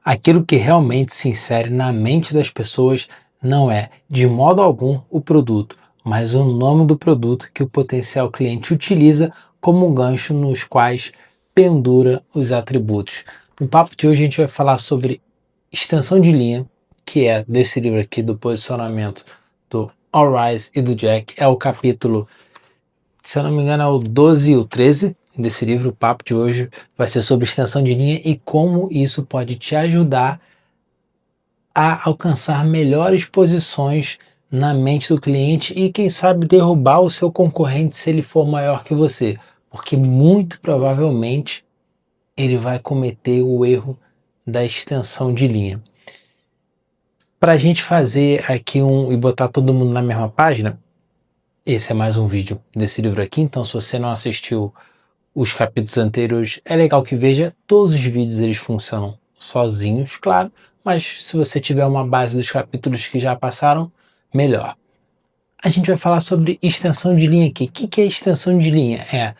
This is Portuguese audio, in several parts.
Aquilo que realmente se insere na mente das pessoas não é, de modo algum, o produto, mas o nome do produto que o potencial cliente utiliza como um gancho nos quais pendura os atributos. No papo de hoje a gente vai falar sobre extensão de linha, que é desse livro aqui do posicionamento do All Rise e do Jack. É o capítulo, se eu não me engano, é o 12 e o 13 desse livro. O papo de hoje vai ser sobre extensão de linha e como isso pode te ajudar a alcançar melhores posições na mente do cliente e, quem sabe, derrubar o seu concorrente se ele for maior que você, porque muito provavelmente ele vai cometer o erro da extensão de linha. Para a gente fazer aqui e botar todo mundo na mesma página, esse é mais um vídeo desse livro aqui, então se você não assistiu os capítulos anteriores, é legal que veja. Todos os vídeos eles funcionam sozinhos, claro, mas se você tiver uma base dos capítulos que já passaram, melhor. A gente vai falar sobre extensão de linha aqui. O que é extensão de linha?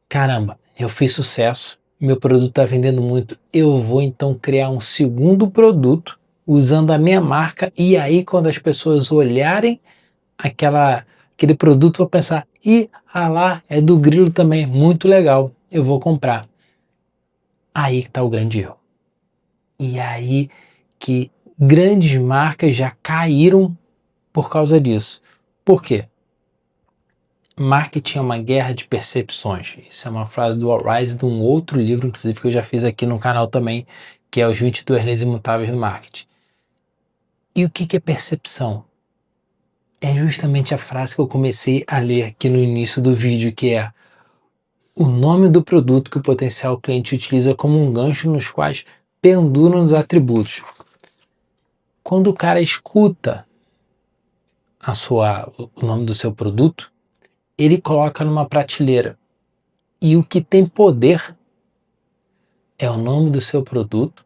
Caramba, eu fiz sucesso, meu produto está vendendo muito, eu vou então criar um segundo produto usando a minha marca, e aí quando as pessoas olharem aquele produto, vão pensar, lá, é do Grilo também, muito legal, eu vou comprar. Aí que está o grande erro. E aí que grandes marcas já caíram por causa disso. Por quê? Marketing é uma guerra de percepções. Isso é uma frase do All Rise, de um outro livro, inclusive, que eu já fiz aqui no canal também, que é Os 22 Leis Imutáveis do Marketing. E o que é percepção? É justamente a frase que eu comecei a ler aqui no início do vídeo, que é o nome do produto que o potencial cliente utiliza como um gancho nos quais penduram os atributos. Quando o cara escuta o nome do seu produto, ele coloca numa prateleira. E o que tem poder é o nome do seu produto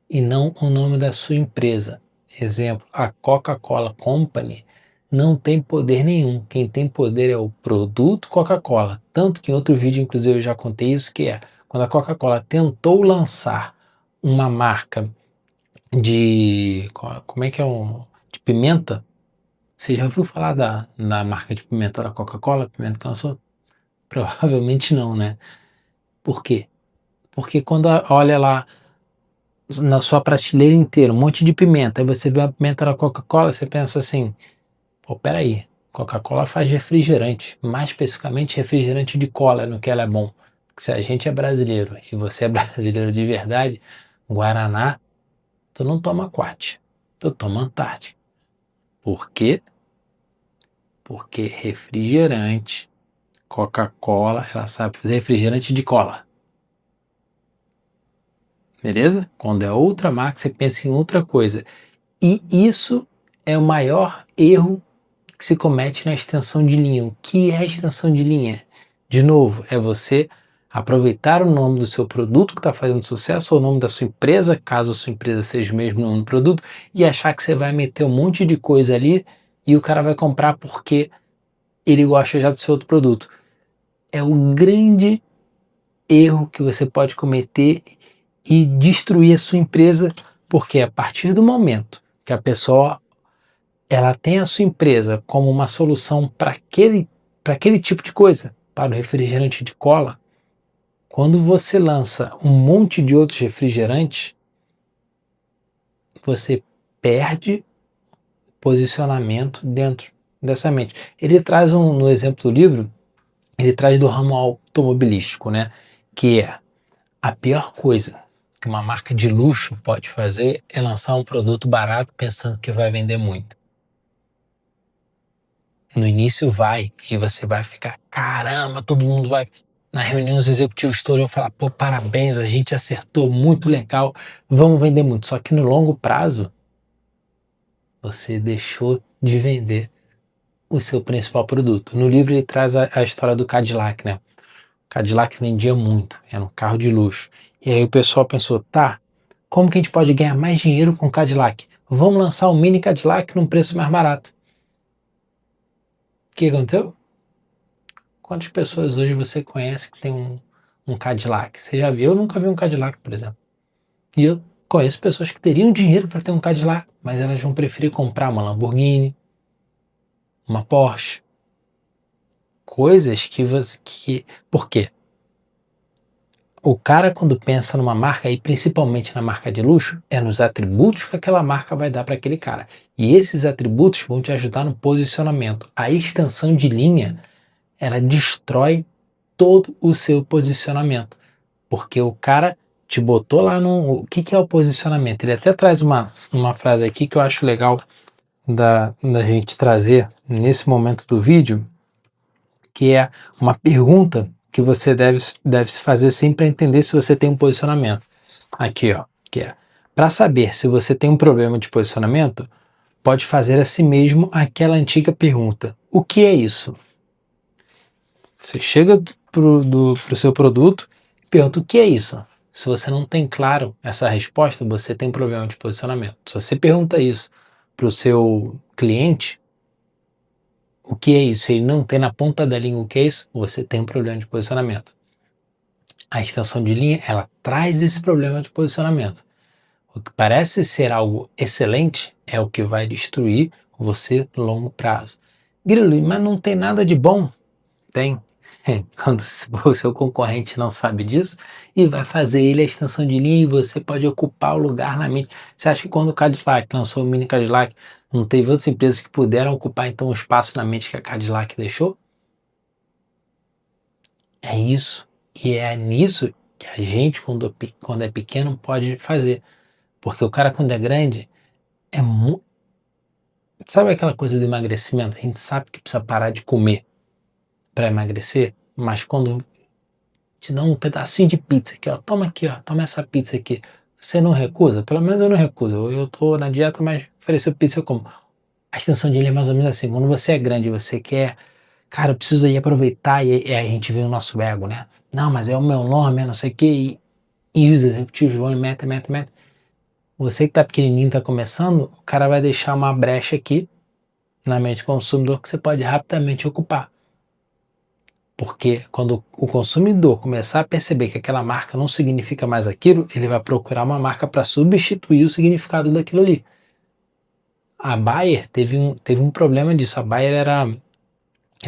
e não o nome da sua empresa. Exemplo, a Coca-Cola Company não tem poder nenhum. Quem tem poder é o produto Coca-Cola. Tanto que em outro vídeo, inclusive, eu já contei isso, que é quando a Coca-Cola tentou lançar uma marca de... como é que é? De pimenta. Você já ouviu falar da marca de pimenta da Coca-Cola? Pimenta que lançou? Provavelmente não, né? Por quê? Porque quando olha lá na sua prateleira inteira um monte de pimenta, aí você vê uma pimenta da Coca-Cola, você pensa assim, pô, peraí, Coca-Cola faz refrigerante, mais especificamente refrigerante de cola, no que ela é bom. Porque se a gente é brasileiro e você é brasileiro de verdade, Guaraná, tu não toma Quat, tu toma Antártica. Por quê? Porque refrigerante, Coca-Cola, ela sabe fazer refrigerante de cola. Beleza? Quando é outra marca, você pensa em outra coisa. E isso é o maior erro que se comete na extensão de linha. O que é extensão de linha? De novo, é você aproveitar o nome do seu produto que está fazendo sucesso, ou o nome da sua empresa, caso a sua empresa seja o mesmo nome do produto, e achar que você vai meter um monte de coisa ali e o cara vai comprar porque ele gosta já do seu outro produto. É o grande erro que você pode cometer e destruir a sua empresa, porque a partir do momento que a pessoa ela tem a sua empresa como uma solução para aquele tipo de coisa, para o refrigerante de cola, quando você lança um monte de outros refrigerantes, você perde posicionamento dentro dessa mente. Ele traz no exemplo do livro, ele traz do ramo automobilístico, né? Que é a pior coisa que uma marca de luxo pode fazer é lançar um produto barato pensando que vai vender muito. No início vai, e você vai ficar, caramba, todo mundo vai, na reunião os executivos todos vão falar, pô, parabéns, a gente acertou, muito legal, vamos vender muito. Só que no longo prazo, você deixou de vender o seu principal produto. No livro ele traz a história do Cadillac, né? O Cadillac vendia muito, era um carro de luxo. E aí o pessoal pensou, tá, como que a gente pode ganhar mais dinheiro com o Cadillac? Vamos lançar um mini Cadillac num preço mais barato. O que aconteceu? Quantas pessoas hoje você conhece que tem um Cadillac? Você já viu? Eu nunca vi um Cadillac, por exemplo. E eu Conheço pessoas que teriam dinheiro para ter um Cadillac, mas elas vão preferir comprar uma Lamborghini, uma Porsche, coisas que. Por quê? O cara, quando pensa numa marca, e principalmente na marca de luxo, é nos atributos que aquela marca vai dar para aquele cara. E esses atributos vão te ajudar no posicionamento. A extensão de linha, ela destrói todo o seu posicionamento. Porque o cara te botou lá no... O que é o posicionamento? Ele até traz uma frase aqui que eu acho legal da gente trazer nesse momento do vídeo, que é uma pergunta que você deve se fazer sempre para entender se você tem um posicionamento. Aqui, ó, que é: para saber se você tem um problema de posicionamento, pode fazer a si mesmo aquela antiga pergunta: o que é isso? Você chega pro seu produto e pergunta: o que é isso? Se você não tem claro essa resposta, você tem problema de posicionamento. Se você pergunta isso para o seu cliente, o que é isso? Ele não tem na ponta da língua o que é isso, você tem um problema de posicionamento. A extensão de linha, ela traz esse problema de posicionamento. O que parece ser algo excelente é o que vai destruir você no longo prazo. Grilo, mas não tem nada de bom? Tem. Quando o seu concorrente não sabe disso e vai fazer ele a extensão de linha e você pode ocupar o lugar na mente. Você acha que quando o Cadillac lançou o Mini Cadillac, não teve outras empresas que puderam ocupar então o espaço na mente que a Cadillac deixou? É isso. E é nisso que a gente, quando é pequeno, pode fazer. Porque o cara, quando é grande, é muito. Sabe aquela coisa do emagrecimento? A gente sabe que precisa parar de comer para emagrecer, mas quando te dá um pedacinho de pizza aqui, ó, toma essa pizza aqui. Você não recusa? Pelo menos eu não recuso. Eu tô na dieta, mas ofereceu pizza eu como. A extensão de linha é mais ou menos assim. Quando você é grande, você quer, cara, eu preciso aí aproveitar, e aí a gente vê o nosso ego, né? Não, mas é o meu nome, é não sei o que, e os executivos vão e mete. Você que tá pequenininho, tá começando, o cara vai deixar uma brecha aqui na mente do consumidor que você pode rapidamente ocupar. Porque quando o consumidor começar a perceber que aquela marca não significa mais aquilo, ele vai procurar uma marca para substituir o significado daquilo ali. A Bayer teve um problema disso. A Bayer era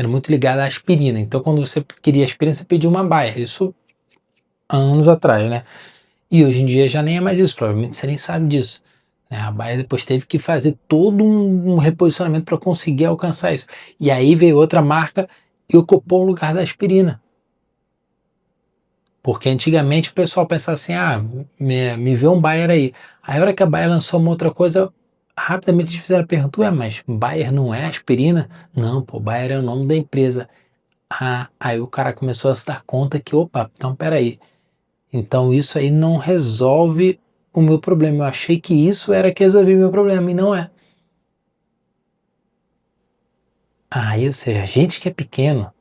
muito ligada à aspirina. Então, quando você queria aspirina, você pedia uma Bayer. Isso há anos atrás, né? E hoje em dia já nem é mais isso. Provavelmente você nem sabe disso. Né? A Bayer depois teve que fazer todo um reposicionamento para conseguir alcançar isso. E aí veio outra marca e ocupou o lugar da aspirina. Porque antigamente o pessoal pensava assim: me vê um Bayer aí. Aí a hora que a Bayer lançou uma outra coisa, rapidamente eles fizeram a pergunta: ué, mas Bayer não é aspirina? Não, pô, Bayer é o nome da empresa. Aí o cara começou a se dar conta que, opa, então peraí. Então isso aí não resolve o meu problema. Eu achei que isso era que resolvia o meu problema, e não é. Ou seja, a gente que é pequeno,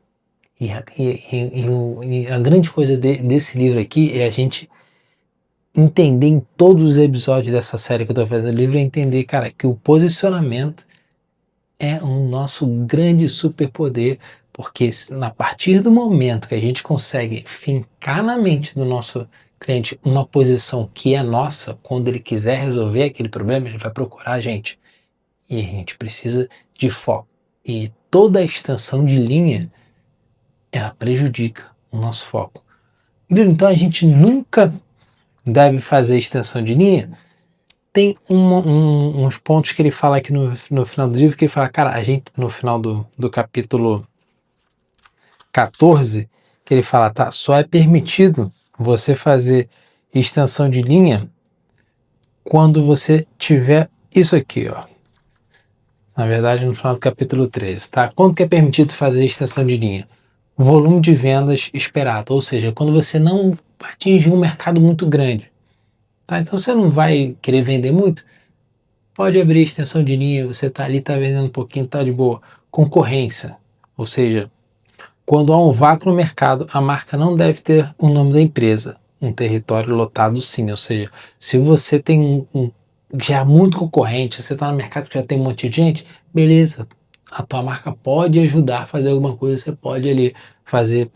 e a grande coisa desse livro aqui é a gente entender em todos os episódios dessa série que eu tô fazendo o livro, é entender, cara, que o posicionamento é o nosso grande superpoder, porque a partir do momento que a gente consegue fincar na mente do nosso cliente uma posição que é nossa, quando ele quiser resolver aquele problema, ele vai procurar a gente. E a gente precisa de foco. E toda a extensão de linha, ela prejudica o nosso foco. Então a gente nunca deve fazer extensão de linha. Tem uns pontos que ele fala aqui no final do livro, que ele fala, cara, a gente, no final do capítulo 14, que ele fala, tá, só é permitido você fazer extensão de linha quando você tiver isso aqui, ó. Na verdade, no final do capítulo 13, tá? Quando que é permitido fazer extensão de linha? Volume de vendas esperado, ou seja, quando você não atinge um mercado muito grande. Tá? Então você não vai querer vender muito, pode abrir extensão de linha, você tá ali, tá vendendo um pouquinho, tá de boa. Concorrência, ou seja, quando há um vácuo no mercado, a marca não deve ter o nome da empresa. Um território lotado, sim, ou seja, se você tem já muito concorrente, você está no mercado que já tem um monte de gente, beleza, a tua marca pode ajudar a fazer alguma coisa, você pode ali fazer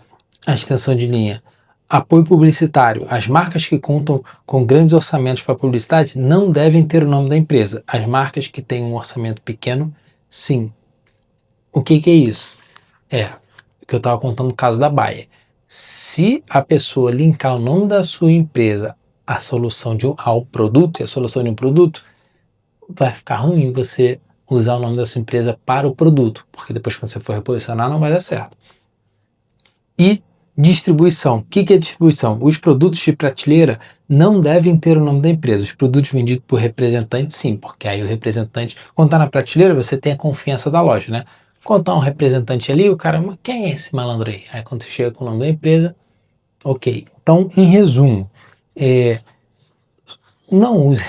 a extensão de linha. Apoio publicitário. As marcas que contam com grandes orçamentos para publicidade não devem ter o nome da empresa. As marcas que têm um orçamento pequeno, sim. O que é isso? É o que eu estava contando no caso da Bayer. Se a pessoa linkar o nome da sua empresa à solução ao produto, e a solução de um produto, vai ficar ruim você usar o nome da sua empresa para o produto, porque depois quando você for reposicionar não vai dar certo. E distribuição. O que é distribuição? Os produtos de prateleira não devem ter o nome da empresa. Os produtos vendidos por representante, sim, porque aí o representante, quando está na prateleira, você tem a confiança da loja, né? Quando está um representante ali, o cara, mas quem é esse malandro aí? Aí quando você chega com o nome da empresa, ok. Então, em resumo, não use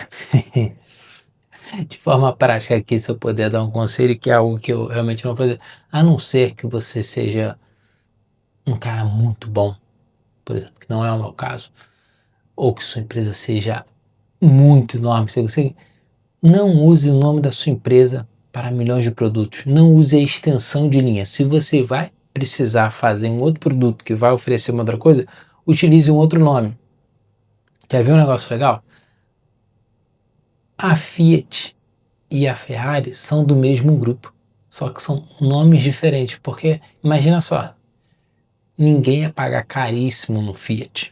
de forma prática aqui, se eu puder dar um conselho, que é algo que eu realmente não vou fazer, a não ser que você seja um cara muito bom, por exemplo, que não é o meu caso, ou que sua empresa seja muito enorme, você não use o nome da sua empresa para milhões de produtos, não use a extensão de linha. Se você vai precisar fazer um outro produto que vai oferecer uma outra coisa, utilize um outro nome. Quer ver um negócio legal? A Fiat e a Ferrari são do mesmo grupo, só que são nomes diferentes, porque imagina só, ninguém ia pagar caríssimo no Fiat.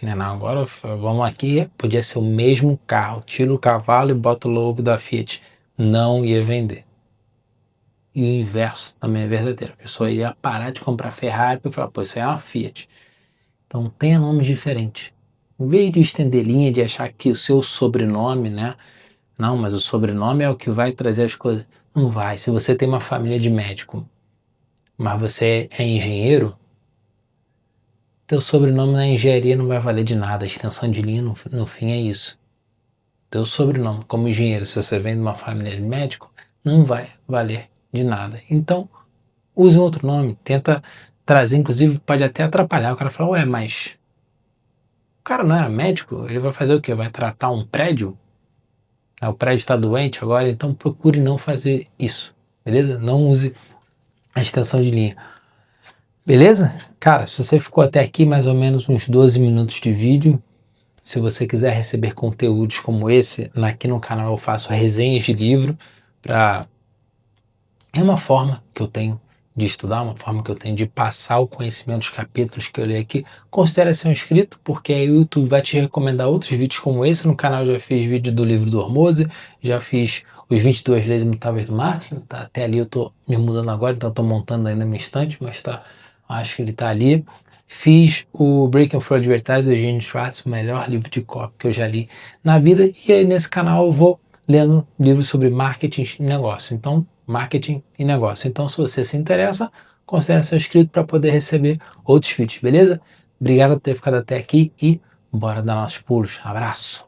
Não, agora vamos aqui, podia ser o mesmo carro, tira o cavalo e bota o logo da Fiat. Não ia vender. E o inverso também é verdadeiro. A pessoa ia parar de comprar Ferrari e falar, pô, isso aí é uma Fiat. Então tenha nomes diferentes. Em vez de estender linha, de achar que o seu sobrenome, né? Não, mas o sobrenome é o que vai trazer as coisas. Não vai. Se você tem uma família de médico, mas você é engenheiro, teu sobrenome na engenharia não vai valer de nada. A extensão de linha no fim é isso. Teu sobrenome como engenheiro, se você vem de uma família de médico, não vai valer de nada. Então, use um outro nome. Tenta trazer, inclusive pode até atrapalhar. O cara fala, ué, mas o cara não era médico? Ele vai fazer o quê? Vai tratar um prédio? O prédio está doente agora, então procure não fazer isso, beleza? Não use a extensão de linha. Beleza? Cara, se você ficou até aqui mais ou menos uns 12 minutos de vídeo, se você quiser receber conteúdos como esse, aqui no canal eu faço resenhas de livro, é uma forma que eu tenho de estudar, uma forma que eu tenho de passar o conhecimento dos capítulos que eu li aqui. Considere ser um inscrito, porque aí o YouTube vai te recomendar outros vídeos como esse. No canal eu já fiz vídeo do livro do Hormozi, já fiz os 22 leis imutáveis do marketing, tá? Até ali eu tô me mudando agora, então eu tô montando ainda minha estante, mas tá, acho que ele tá ali. Fiz o Breaking Through Advertising do Gene Schwartz, o melhor livro de copy que eu já li na vida, e aí nesse canal eu vou lendo livros sobre marketing e negócio. Então, marketing e negócio. Então, se você se interessa, considere ser inscrito para poder receber outros vídeos, beleza? Obrigado por ter ficado até aqui e bora dar nossos pulos. Abraço!